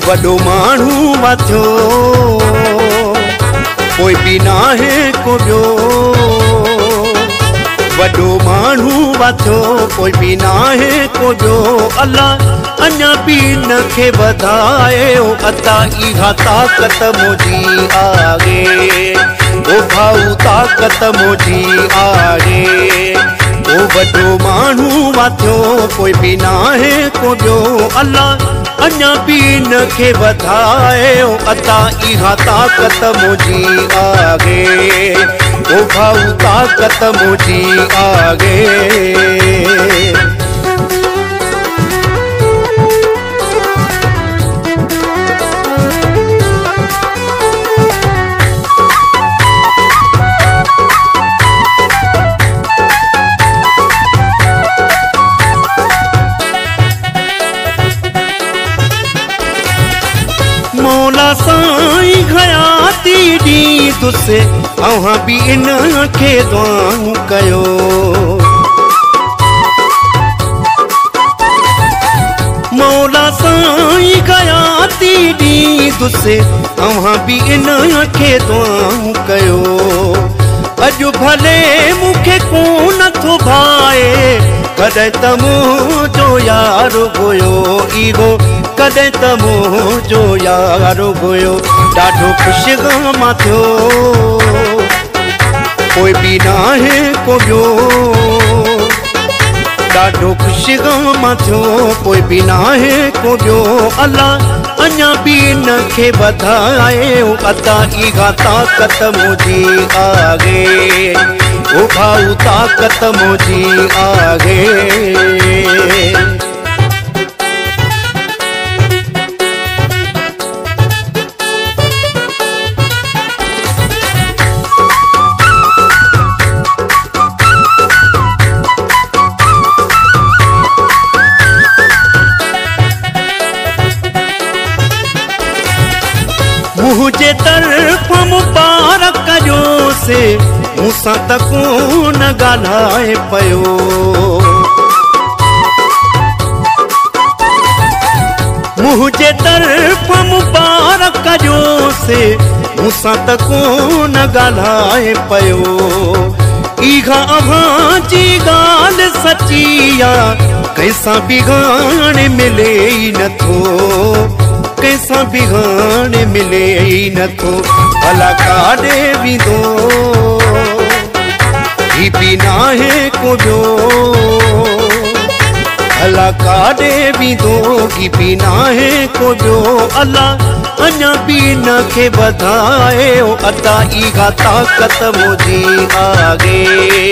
वॾो माण्हू वाथियो कोई बि नाहे को ॿियो वॾो माण्हू वाथियो कोई बि नाहे को ॿियो अल्लाह अञा बि न खे वधाए अता इहा ताक़त मुंहिंजी आहे ओ भाऊ ताक़त मुंहिंजी आहे ओ वॾो माण्हू वाथियो कोई बि नाहे को ॿियो अल्लाह अञा बि न खे वधाए अता इहा ताक़त मुंहिंजी आहे ओ भाऊ ताक़त मुंहिंजी आहे मौला साईं खयाती दी तुसे अहां भी इन के दुआऊं कयो मौला साईं खयाती दी तुसे अहां भी इन के दुआऊं कयो अजु भले मुखे कोन थो भाए कदे तमो जो यार होयो इहो कदे तमो जो यार होयो ॾाढो ख़ुशगमा थियो कोई बि नाहे को ॿियो ॾाढो ख़ुशगमा थियो कोई बि नाहे को ॿियो अल्लाह अञा बि न खे वधाए अता इहा ताक़त मुंहिंजी आहे ओ भाऊ ताक़त मुंहिंजी आहे मुझे तरफ मुबारक कजो से मूंसां त कोन ॻाल्हाए पियो मुझे तरफ मुबारक कजो से मूंसां त कोन ॻाल्हाए पियो इहा अव्हां जी ॻाल्हि सची आहे कंहिंसां बि हाणे मिले ई नथो कैसा बिगान मिले ही न तो भला काॾे वेंदो ही बि नाहे को ॿियो भला काॾे वेंदो ही बि नाहे को ॿियो अल्लाह अञा बि न खे वधाए अता इहा ताक़त मुंहिंजी आहे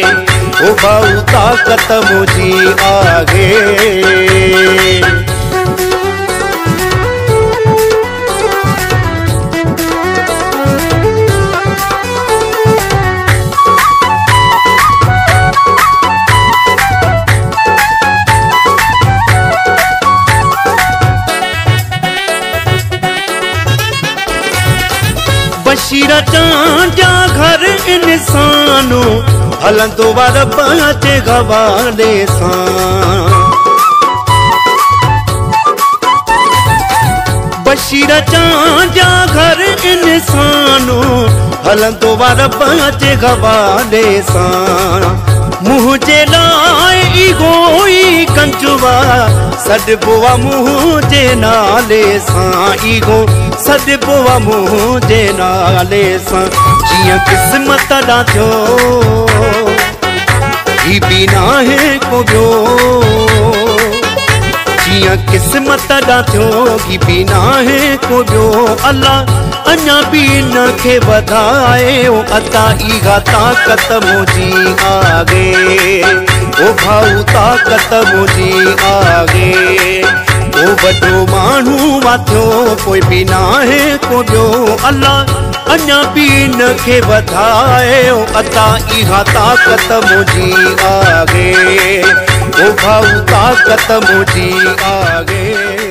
ओ भाऊ ताक़त मुंहिंजी आहे बशीरा जा घर इंसानो हलंदो वार बाचे गवाले सां बशीरा जा घर इंसानो हलंदो वार बाचे गवाले सां मुझे लाए इगो ई कंजुआ सॾबो मुझे नाले सां इगो सॾबो मुझे नाले सां जियां क़िस्मत ॾा थियो ही बि नाहे को ॿियो जियां क़िस्मत ॾा थियो ही बि नाहे को ॿियो अल्लाह अञा बि न खे वधाए अता इहा ताक़त मुंहिंजी आहे ओ भाऊ ताक़त मुंहिंजी आहे ओ वॾो माण्हू वाथियो कोई बि नाहे को ॿियो अल्लाह अञा बि न खे वधाए अता इहा ताक़त मुंहिंजी आहे ओ भाऊ ताक़त मुंहिंजी आहे।